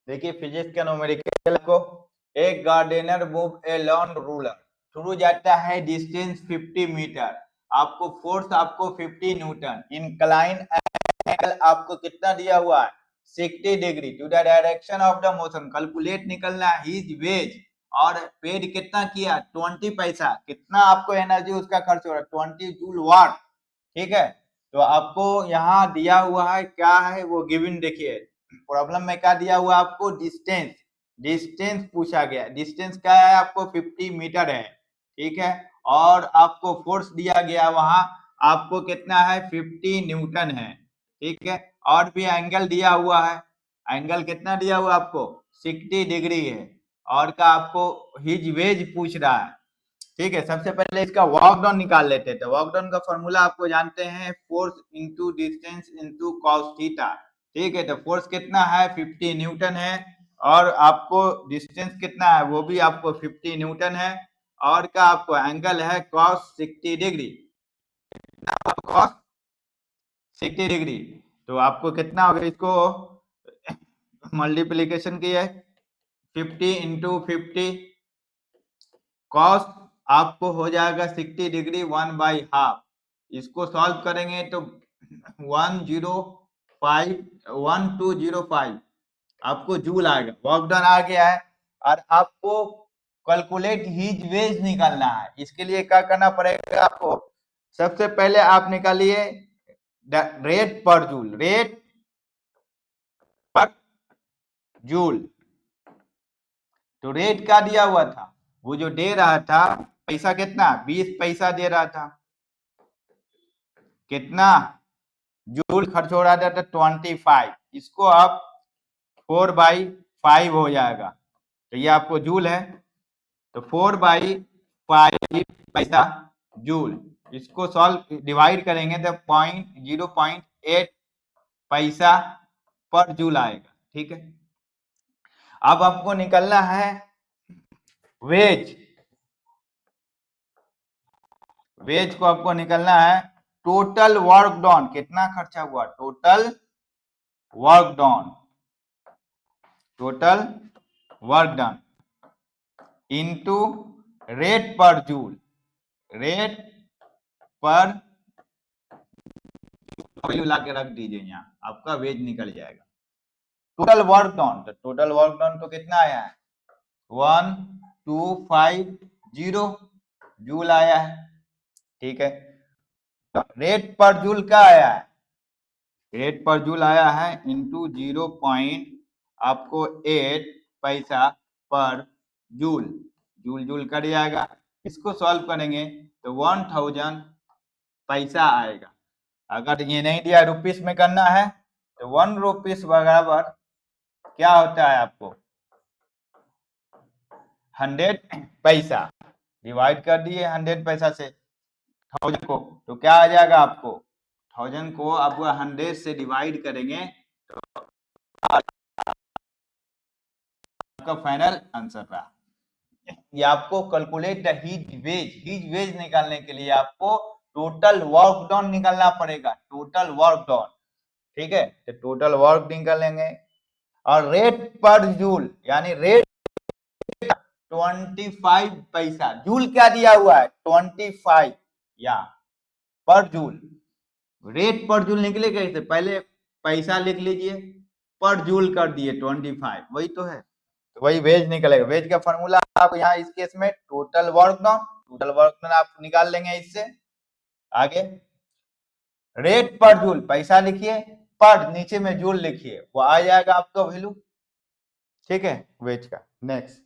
देखिए फिजिक्स का न्यूमेरिकल को, एक गार्डनर मूव ए लॉन रूलर थ्रू जाता है डिस्टेंस 50 मीटर, आपको फोर्स आपको 50 न्यूटन, इंक्लाइन एंगल आपको कितना दिया हुआ है 60 degree to the direction of the motion, calculate निकलना है हिज वेज, और पेड कितना किया 20 पैसा, कितना आपको एनर्जी उसका खर्च हो रहा है 20 जूल वाट। ठीक है, तो आपको यहाँ दिया हुआ है क्या है वो गिवन, देखिए प्रॉब्लम में क्या दिया हुआ आपको डिस्टेंस, डिस्टेंस पूछा गया, डिस्टेंस क्या है आपको 50 मीटर है। ठीक है, और आपको फोर्स दिया गया वहां आपको कितना है 50 न्यूटन है। ठीक है, और भी एंगल दिया हुआ है, एंगल कितना दिया हुआ आपको 60 डिग्री है, और का आपको हिज वेज पूछ रहा है। ठीक है, सबसे पहले इसका वर्क डन निकाल लेते थे। वर्क डन का फॉर्मूला आपको जानते हैं, force into distance into cos theta. ठीक है, तो फोर्स कितना है 50 न्यूटन है, और आपको डिस्टेंस कितना है वो भी आपको 50 न्यूटन है, और का आपको एंगल है कॉस 60 डिग्री, कॉस 60 डिग्री। तो आपको कितना होगा, इसको मल्टीप्लीकेशन की है 50 इंटू 50, कॉस आपको हो जाएगा 60 डिग्री 1/2, इसको सॉल्व करेंगे तो 1205 आपको जूल आएगा, वर्क डन आ गया है। और आपको कैलकुलेट हीज वेज निकालना है, इसके लिए क्या करना पड़ेगा आपको, सबसे पहले आप निकालिए रेट पर जूल, रेट पर जूल। तो रेट क्या दिया हुआ था, वो जो दे रहा था पैसा कितना 20 पैसा दे रहा था, कितना जूल खर्च हो रहा था तो 25, इसको आप 4/5 हो जाएगा, तो ये आपको जूल है, तो 4/5 पैसा जूल, इसको सॉल्व डिवाइड करेंगे तो 0.8 पैसा पर जूल आएगा। ठीक है, अब आपको निकलना है वेज, वेज को आपको निकलना है टोटल वर्क डन, कितना खर्चा हुआ total work done, total work done into rate पर जूल, रेट पर वैल्यू ला के रख दीजिए, यहाँ आपका वेज निकल जाएगा। टोटल वर्क डन, तो टोटल वर्क डन तो कितना आया है 1250 जूल आया है। ठीक है, रेट पर जूल क्या आया है, रेट पर जूल आया है इंटू 0.8 पैसा पर जूल, जूल जूल कट जाएगा, इसको सॉल्व करेंगे तो 1000 पैसा आएगा। अगर ये नहीं दिया रुपीस में करना है तो 1 रुपीस बराबर क्या होता है आपको 100 पैसा, डिवाइड कर दिए 100 पैसा से 1000 को, तो क्या आ जाएगा आपको 1000 को आप 100 से डिवाइड करेंगे तो आपका फाइनल आंसर रहा। ये आपको calculate the heat wage, heat wage निकालने के लिए आपको टोटल वर्क डन निकालना पड़ेगा, टोटल वर्क डन। ठीक है, तो टोटल वर्क निकालेंगे, और रेट पर जूल यानी रेट 25 पैसा, जूल क्या दिया हुआ है 25 या पर जूल, रेट पर जूल निकले कैसे, पहले पैसा लिख लीजिए पर जूल कर दिए 25, वही तो है, तो वही वेज निकलेगा। वेज का फॉर्मूला आप यहाँ इस केस में total work done, total work done आप निकाल लेंगे इससे। आगे रेट पर जूल पैसा लिखिए, पर नीचे में जूल लिखिए, वो आ जाएगा आपका वैल्यू। ठीक है, वेज का नेक्स्ट